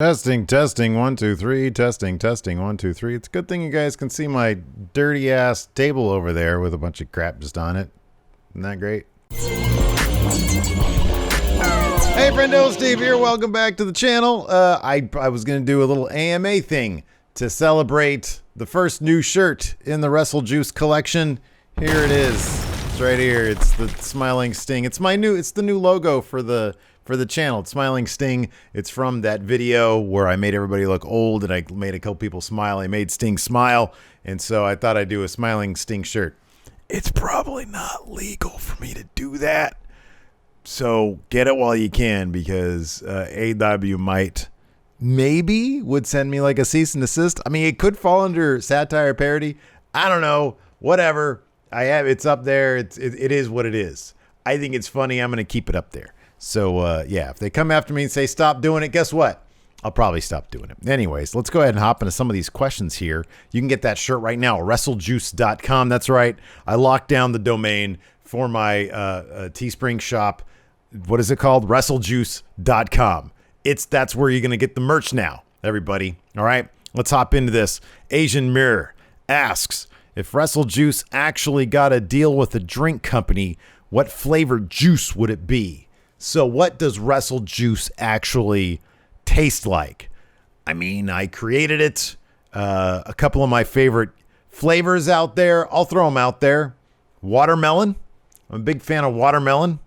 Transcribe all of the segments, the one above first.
Testing, testing, 1, 2, 3, testing, testing, 1, 2, 3. It's a good thing you guys can see my dirty ass table over there with a bunch of crap just on it. Isn't that great? Hey friendo, Steve here. Welcome back to the channel. I was going to do a little AMA thing to celebrate the first new shirt in the WrestleJuice collection. Here it is. It's right here. It's the Smiling Sting. It's the new logo for the channel. It's Smiling Sting. It's from that video where I made everybody look old and I made a couple people smile. I made Sting smile, and so I thought I'd do a Smiling Sting shirt. It's probably not legal for me to do that, so get it while you can, because AW maybe would send me like a cease and desist. I mean, it could fall under satire parody. I don't know. Whatever. It's up there. It is what it is. I think it's funny. I'm going to keep it up there. So, yeah, if they come after me and say, stop doing it, guess what? I'll probably stop doing it. Anyways, let's go ahead and hop into some of these questions here. You can get that shirt right now at WrestleJuice.com. That's right. I locked down the domain for my Teespring shop. What is it called? WrestleJuice.com. That's where you're going to get the merch now, everybody. All right, let's hop into this. Asian Mirror asks, if WrestleJuice actually got a deal with a drink company, what flavored juice would it be? So what does WrestleJuice actually taste like? I mean, I created it. A couple of my favorite flavors out there. I'll throw them out there. Watermelon. I'm a big fan of watermelon.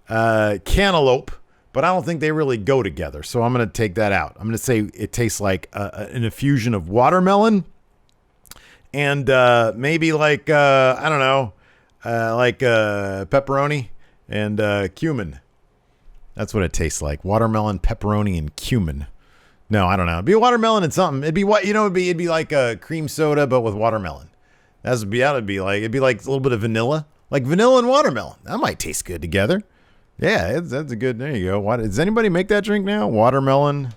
Cantaloupe. But I don't think they really go together. So I'm going to take that out. I'm going to say it tastes like an infusion of watermelon. And maybe like, I don't know, like pepperoni and cumin. That's what it tastes like. Watermelon, pepperoni, and cumin. No, I don't know. It'd be watermelon and something. It'd be what, it'd be like a cream soda, but with watermelon. It'd be like a little bit of vanilla. Like vanilla and watermelon. That might taste good together. Yeah, that's a good, there you go. Does anybody make that drink now? Watermelon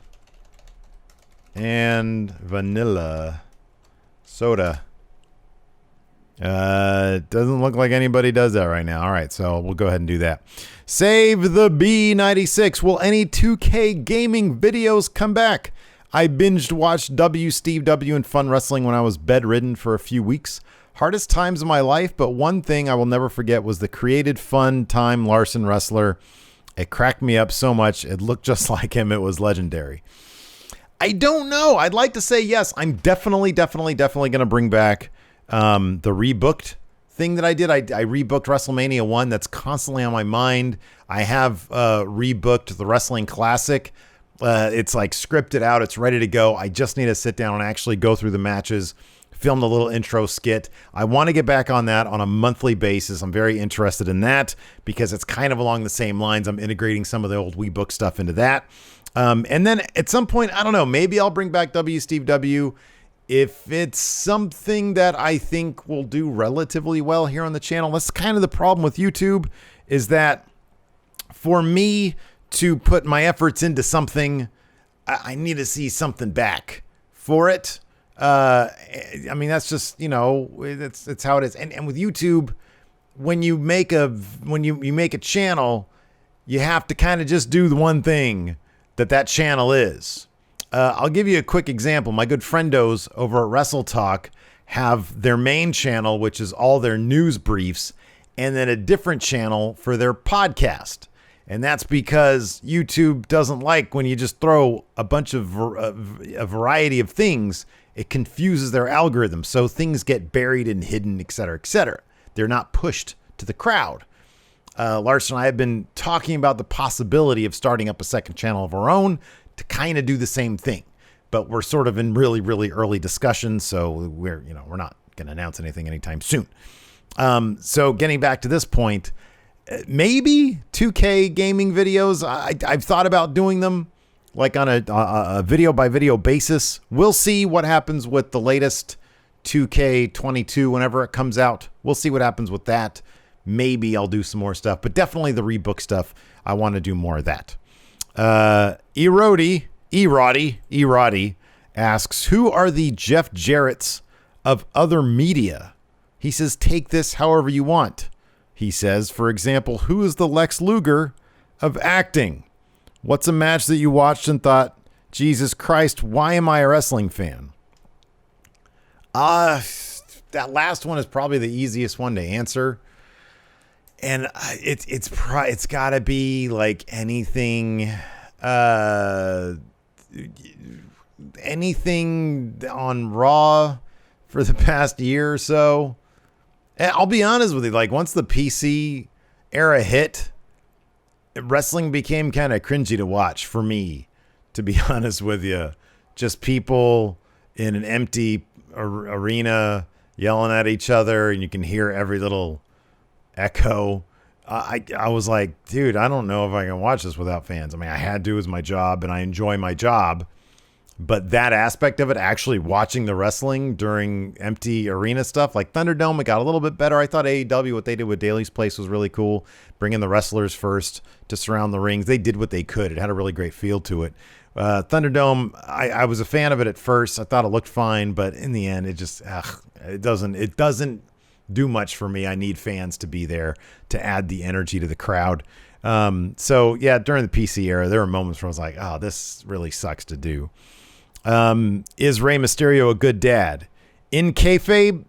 and vanilla soda. It doesn't look like anybody does that right now. All right, so we'll go ahead and do that. Save the B96. Will any 2K gaming videos come back? I binged watched Steve W and Fun Wrestling when I was bedridden for a few weeks. Hardest times of my life, but one thing I will never forget was the created fun time Larson wrestler. It cracked me up so much. It looked just like him. It was legendary. I don't know. I'd like to say yes. I'm definitely going to bring back the rebooked thing that I did. I rebooked WrestleMania 1. That's constantly on my mind. I have rebooked the Wrestling Classic. It's like scripted out. It's ready to go. I just need to sit down and actually go through the matches, film the little intro skit. I want to get back on that on a monthly basis. I'm very interested in that because it's kind of along the same lines. I'm integrating some of the old WeBook stuff into that. And then at some point, I don't know, maybe I'll bring back Steve W if it's something that I think will do relatively well here on the channel. That's kind of the problem with YouTube, is that for me to put my efforts into something, I need to see something back for it. I mean, that's just, it's how it is. And with YouTube, when you make you make a channel, you have to kind of just do the one thing that channel is. I'll give you a quick example. My good friendos over at Wrestle Talk have their main channel, which is all their news briefs, and then a different channel for their podcast. And that's because YouTube doesn't like when you just throw a bunch of a variety of things. It confuses their algorithm. So things get buried and hidden, et cetera, et cetera. They're not pushed to the crowd. Larson and I have been talking about the possibility of starting up a second channel of our own to kind of do the same thing, but we're sort of in really, really early discussions. So we're not going to announce anything anytime soon. So getting back to this point, maybe 2K gaming videos. I've thought about doing them like on a video by video basis. We'll see what happens with the latest 2K22 whenever it comes out. We'll see what happens with that. Maybe I'll do some more stuff, but definitely the rebook stuff. I want to do more of that. Erodi asks, who are the Jeff Jarretts of other media? He says, take this however you want. He says, for example, who is the Lex Luger of acting? What's a match that you watched and thought Jesus Christ, why am I a wrestling fan? That last one is probably the easiest one to answer. And it's got to be like anything on Raw for the past year or so. And I'll be honest with you, like once the PC era hit, wrestling became kind of cringy to watch for me, to be honest with you. Just people in an empty arena yelling at each other, and you can hear every little echo. I was like, dude, I don't know if I can watch this without fans. I mean, I had to as my job, and I enjoy my job. But that aspect of it, actually watching the wrestling during empty arena stuff, like Thunderdome, it got a little bit better. I thought AEW, what they did with Daly's Place was really cool. Bringing the wrestlers first to surround the rings. They did what they could. It had a really great feel to it. Thunderdome, I was a fan of it at first. I thought it looked fine, but in the end, it just, it doesn't do much for me. I need fans to be there to add the energy to the crowd. So yeah, during the PC era, there were moments where I was like, oh, this really sucks to do. Is Rey Mysterio a good dad? In kayfabe,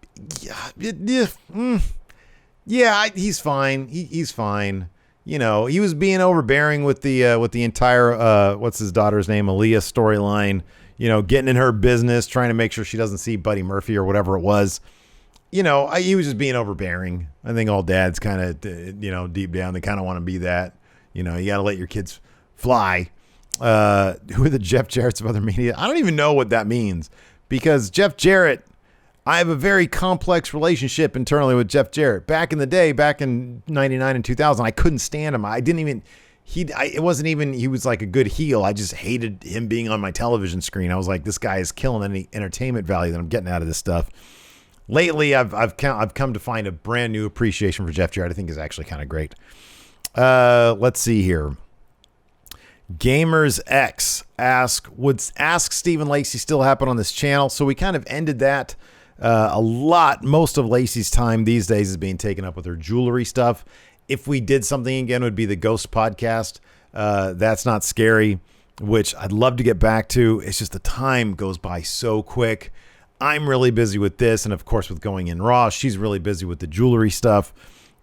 yeah, he's fine. He's fine. You know, he was being overbearing with the entire what's his daughter's name, Aaliyah storyline. You know, getting in her business, trying to make sure she doesn't see Buddy Murphy or whatever it was. You know, he was just being overbearing. I think all dads kind of, you know, deep down, they kind of want to be that. You know, you got to let your kids fly. Who are the Jeff Jarretts of other media? I don't even know what that means, because Jeff Jarrett, I have a very complex relationship internally with Jeff Jarrett. Back in the day, back in 99 and 2000, I couldn't stand him. I didn't even, it wasn't even, he was like a good heel. I just hated him being on my television screen. I was like, this guy is killing any entertainment value that I'm getting out of this stuff. Lately, I've come to find a brand new appreciation for Jeff Jarrett. I think is actually kind of great. Let's see here. Gamers X would Stephen Lacey still happen on this channel? So we kind of ended that a lot. Most of Lacey's time these days is being taken up with her jewelry stuff. If we did something again, it would be the Ghost podcast. That's Not Scary, which I'd love to get back to. It's just the time goes by so quick. I'm really busy with this, and of course with Going In Raw, she's really busy with the jewelry stuff.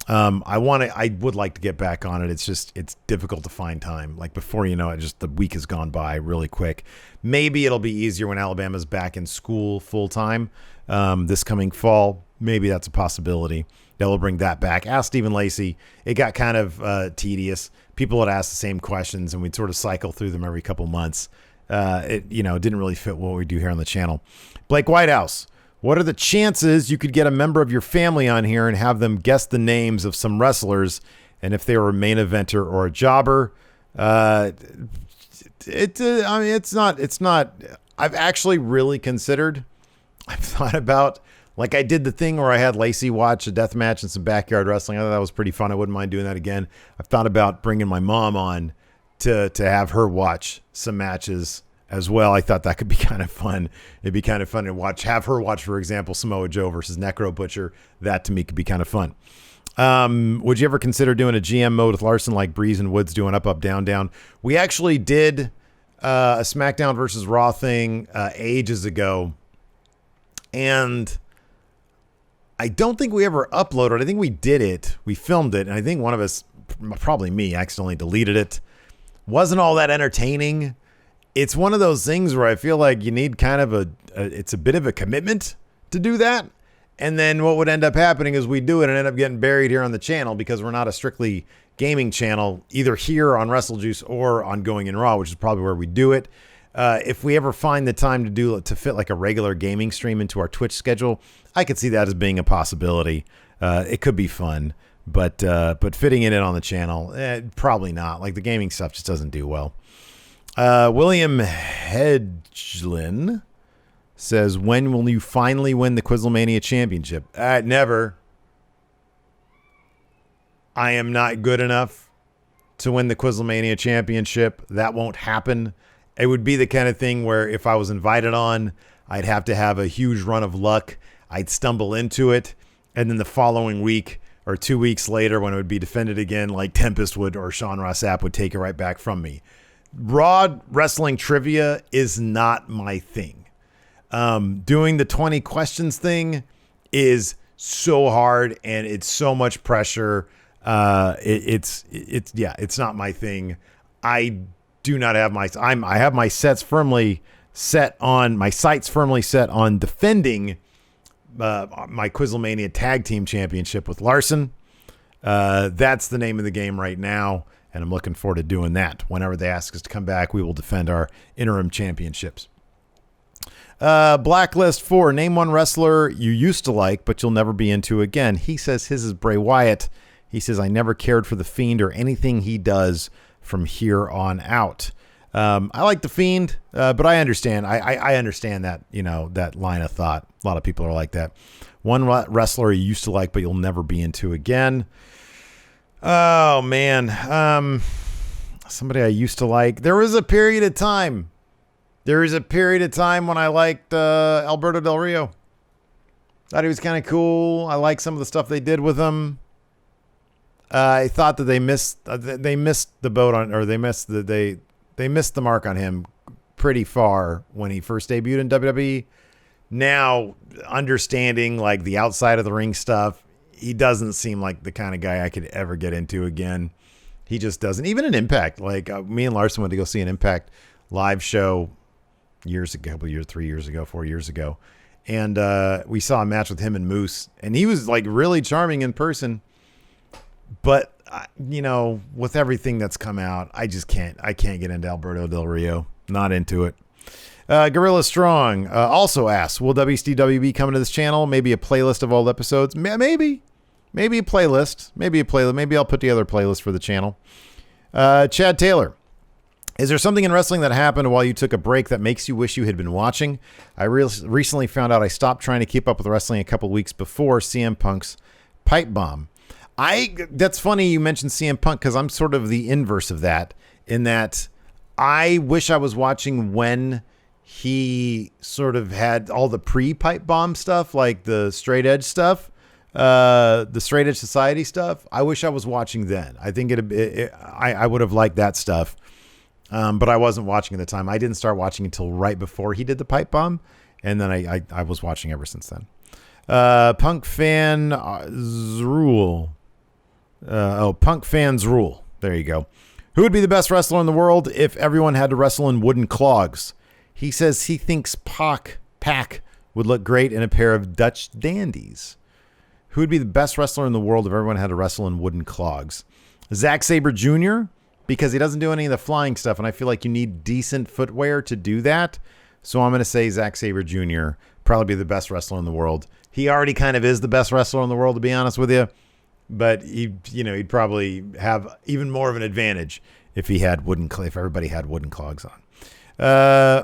I would like to get back on it. It's difficult to find time. Like before you know it, just the week has gone by really quick. Maybe it'll be easier when Alabama's back in school full time this coming fall. Maybe that's a possibility. That will bring that back. Ask Stephen Lacey. It got kind of tedious. People would ask the same questions, and we'd sort of cycle through them every couple months. It didn't really fit what we do here on the channel. Blake Whitehouse. What are the chances you could get a member of your family on here and have them guess the names of some wrestlers, and if they were a main eventer or a jobber? It's not. I've actually really considered. I've thought about, like I did the thing where I had Lacey watch a death match and some backyard wrestling. I thought that was pretty fun. I wouldn't mind doing that again. I've thought about bringing my mom on to have her watch some matches as well. I thought that could be kind of fun. It'd be kind of fun to have her watch, for example, Samoa Joe versus Necro Butcher. That to me could be kind of fun. Would you ever consider doing a GM mode with Larson like Breeze and Woods doing up, down, down? We actually did a SmackDown versus Raw thing ages ago, and I don't think we ever uploaded. I think we did it. We filmed it, and I think one of us, probably me, accidentally deleted it. Wasn't all that entertaining. It's one of those things where I feel like you need kind of it's a bit of a commitment to do that. And then what would end up happening is we do it and end up getting buried here on the channel because we're not a strictly gaming channel, either here on WrestleJuice or on Going In Raw, which is probably where we do it. If we ever find the time to fit like a regular gaming stream into our Twitch schedule, I could see that as being a possibility. It could be fun, but fitting it in on the channel, probably not. Like the gaming stuff just doesn't do well. William Hedgelin says, when will you finally win the WrestleMania Championship? Never. I am not good enough to win the WrestleMania Championship. That won't happen. It would be the kind of thing where if I was invited on, I'd have to have a huge run of luck. I'd stumble into it. And then the following week or 2 weeks later, when it would be defended again, like Tempest would or Sean Ross Sapp would take it right back from me. Raw wrestling trivia is not my thing. Doing the 20 questions thing is so hard and it's so much pressure. It's not my thing. I do not have I have my sights firmly set on defending my Quizlemania Tag Team Championship with Larson. That's the name of the game right now, and I'm looking forward to doing that. Whenever they ask us to come back, we will defend our interim championships. Blacklist 4, name one wrestler you used to like, but you'll never be into again. He says his is Bray Wyatt. He says, I never cared for The Fiend or anything he does from here on out. I like The Fiend, but I understand. I understand that, that line of thought. A lot of people are like that. One wrestler you used to like, but you'll never be into again. Oh, man. Somebody I used to like. There was a period of time when I liked Alberto Del Rio. Thought he was kind of cool. I liked some of the stuff they did with him. I thought that they missed the boat on, or they missed the mark on him pretty far when he first debuted in WWE. Now, understanding like the outside of the ring stuff, he doesn't seem like the kind of guy I could ever get into again. He just doesn't. Even an Impact, like me and Larson went to go see an Impact live show years ago, 4 years ago. And we saw a match with him and Moose, and he was like really charming in person. But, with everything that's come out, I can't get into Alberto Del Rio. Not into it. Gorilla Strong also asks, will WCW be coming to this channel? Maybe a playlist of all episodes? Maybe a playlist. Maybe I'll put together a playlist for the channel. Chad Taylor. Is there something in wrestling that happened while you took a break that makes you wish you had been watching? I recently found out I stopped trying to keep up with wrestling a couple weeks before CM Punk's pipe bomb. That's funny you mentioned CM Punk, because I'm sort of the inverse of that, in that I wish I was watching when he sort of had all the pre-pipe bomb stuff, like the straight edge stuff, the straight edge society stuff. I wish I was watching then. I think I would have liked that stuff. But I wasn't watching at the time. I didn't start watching until right before he did the pipe bomb. And then I was watching ever since then. Punk fan rule. Punk fans rule. There you go. Who would be the best wrestler in the world if everyone had to wrestle in wooden clogs? He says he thinks Pac would look great in a pair of Dutch dandies. Who would be the best wrestler in the world if everyone had to wrestle in wooden clogs? Zack Sabre Jr., because he doesn't do any of the flying stuff, and I feel like you need decent footwear to do that. So I'm going to say Zack Sabre Jr. probably be the best wrestler in the world. He already kind of is the best wrestler in the world, to be honest with you. But he'd probably have even more of an advantage if everybody had wooden clogs on.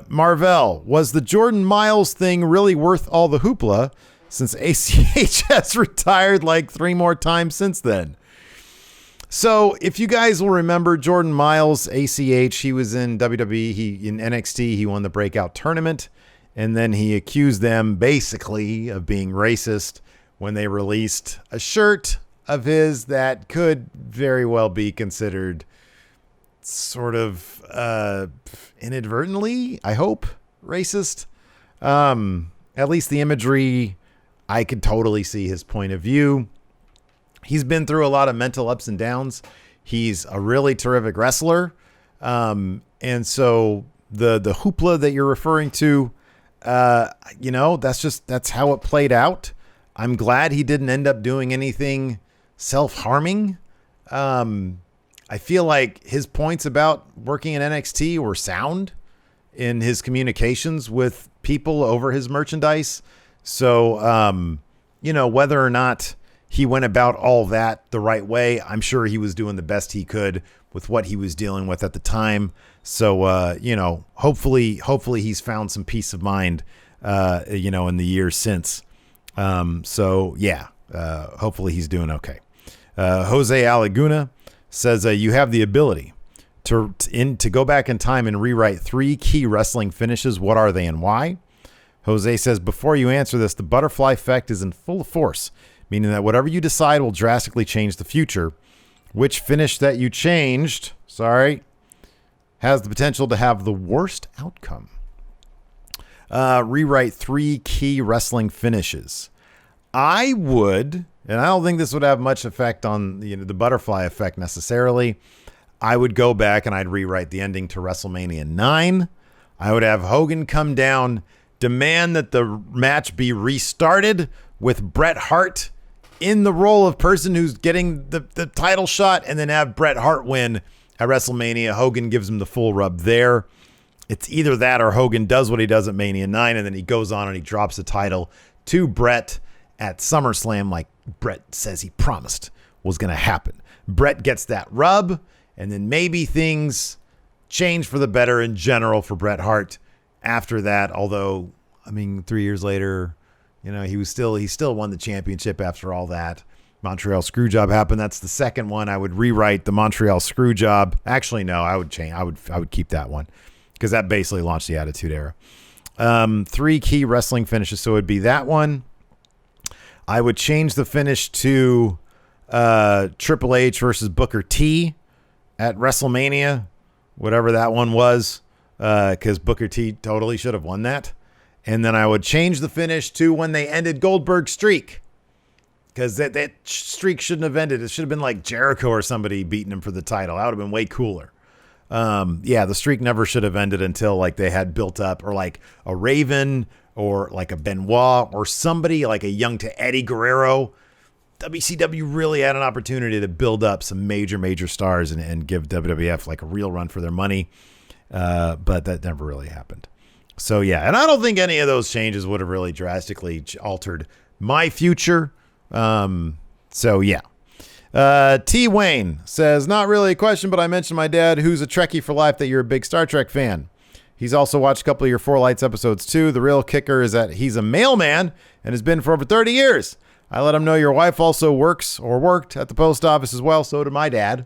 Marvell, was the Jordan Miles thing really worth all the hoopla, since ACH has retired like 3 more times since then? So if you guys will remember, Jordan Miles, ACH, he was in WWE, in NXT, he won the breakout tournament, and then he accused them basically of being racist when they released a shirt of his that could very well be considered sort of inadvertently, I hope, racist. At least the imagery, I could totally see his point of view. He's been through a lot of mental ups and downs. He's a really terrific wrestler. And so the hoopla that you're referring to, that's how it played out. I'm glad he didn't end up doing anything self-harming. I feel like his points about working in NXT were sound in his communications with people over his merchandise. So, whether or not he went about all that the right way, I'm sure he was doing the best he could with what he was dealing with at the time. So, hopefully he's found some peace of mind, in the years since. Hopefully he's doing okay. Jose Alaguna says, you have the ability to go back in time and rewrite 3 key wrestling finishes. What are they and why? Jose says, before you answer this, the butterfly effect is in full force, meaning that whatever you decide will drastically change the future. Which finish that you changed, has the potential to have the worst outcome? Rewrite 3 key wrestling finishes. I would, and I don't think this would have much effect on the butterfly effect necessarily. I would go back and I'd rewrite the ending to WrestleMania 9. I would have Hogan come down, demand that the match be restarted with Bret Hart in the role of person who's getting the title shot, and then have Bret Hart win at WrestleMania. Hogan gives him the full rub there. It's either that or Hogan does what he does at Mania 9, and then he goes on and he drops the title to Bret at SummerSlam, like Bret says he promised was going to happen. Bret gets that rub, and then maybe things change for the better in general for Bret Hart after that. Although, 3 years later, he still won the championship after all that. Montreal Screwjob happened. That's the second one. I would rewrite the Montreal Screwjob. Actually, no, I would change. I would keep that one because that basically launched the Attitude Era. 3 key wrestling finishes. So it would be that one. I would change the finish to Triple H versus Booker T at WrestleMania, whatever that one was, because Booker T totally should have won that. And then I would change the finish to when they ended Goldberg's streak, because that streak shouldn't have ended. It should have been like Jericho or somebody beating him for the title. That would have been way cooler. The streak never should have ended until like they had built up, or like a Raven or like a Benoit or somebody like a young to Eddie Guerrero. WCW really had an opportunity to build up some major stars and give WWF like a real run for their money. But that never really happened. So yeah, and I don't think any of those changes would have really drastically altered my future. So yeah. T. Wayne says, not really a question, but I mentioned my dad, who's a Trekkie for life, that you're a big Star Trek fan. He's also watched a couple of your Four Lights episodes too. The real kicker is that he's a mailman and has been for over 30 years. I let him know your wife also works or worked at the post office as well. So did my dad.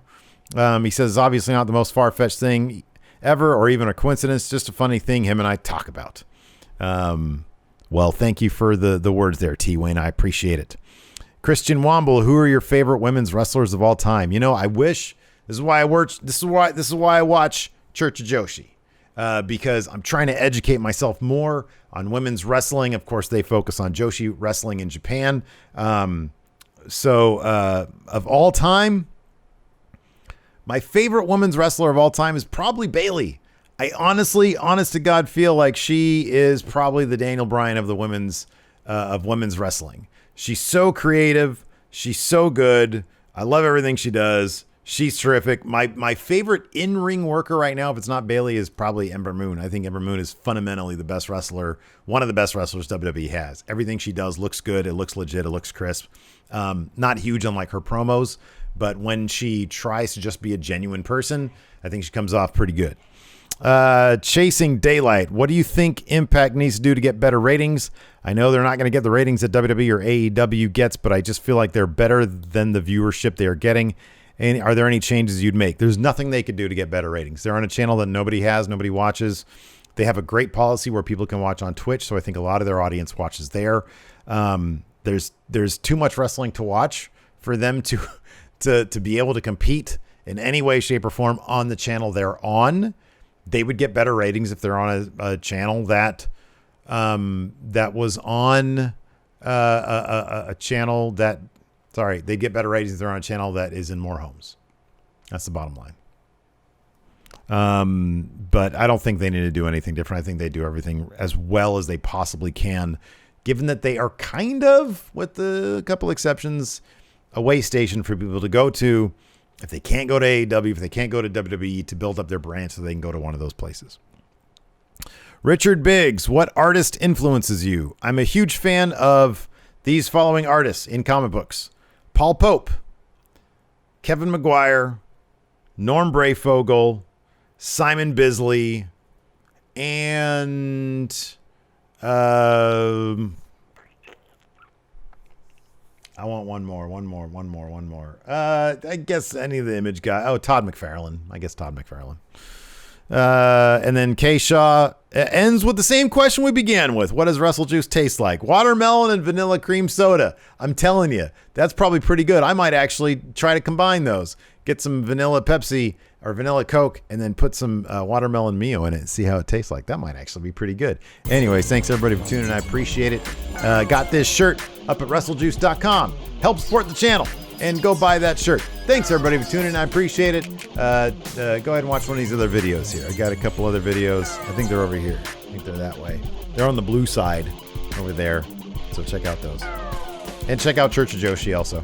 He says it's obviously not the most far-fetched thing ever or even a coincidence, just a funny thing him and I talk about. Well, thank you for the words there, T. Wayne. I appreciate it. Christian Womble, who are your favorite women's wrestlers of all time? I wish, this is why I watch Church of Joshi. Because I'm trying to educate myself more on women's wrestling. Of course, they focus on Joshi wrestling in Japan. So of all time, my favorite women's wrestler of all time is probably Bayley. I honestly, honest to God, feel like she is probably the Daniel Bryan of the women's wrestling. She's so creative. She's so good. I love everything she does. She's terrific. My favorite in-ring worker right now, if it's not Bayley, is probably Ember Moon. I think Ember Moon is fundamentally the best wrestler, one of the best wrestlers WWE has. Everything she does looks good. It looks legit. It looks crisp. Not huge on like her promos, but when she tries to just be a genuine person, I think she comes off pretty good. Chasing Daylight. What do you think Impact needs to do to get better ratings? I know they're not going to get the ratings that WWE or AEW gets, but I just feel like they're better than the viewership they are getting. And are there any changes you'd make? There's nothing they could do to get better ratings. They're on a channel that nobody watches. They have a great policy where people can watch on Twitch, so I think a lot of their audience watches there. There's too much wrestling to watch for them to be able to compete in any way, shape, or form on the channel they're on. They would get better ratings if they're on a channel that was on a channel that. Sorry, they get better ratings if they're on a channel that is in more homes. That's the bottom line. But I don't think they need to do anything different. I think they do everything as well as they possibly can, given that they are kind of, with a couple exceptions, a way station for people to go to. If they can't go to AEW, if they can't go to WWE, to build up their brand so they can go to one of those places. Richard Biggs, what artist influences you? I'm a huge fan of these following artists in comic books. Paul Pope, Kevin Maguire, Norm Brayfogle, Simon Bisley, and I want one more. I guess any of the Image guy. Oh, Todd McFarlane. I guess Todd McFarlane. And then K. Shaw ends with the same question we began with. What does WrestleJuice taste like? Watermelon and vanilla cream soda. I'm telling you, that's probably pretty good. I might actually try to combine those. Get some vanilla Pepsi or vanilla Coke and then put some watermelon Mio in it and see how it tastes like. That might actually be pretty good. Anyways, thanks everybody for tuning in. I appreciate it. Got this shirt up at WrestleJuice.com. Help support the channel and go buy that shirt. Thanks everybody for tuning in. I appreciate it. Go ahead and watch one of these other videos here. I got a couple other videos. I think they're over here. I think they're that way. They're on the blue side over there. So check out those. And check out Church of Joshi also.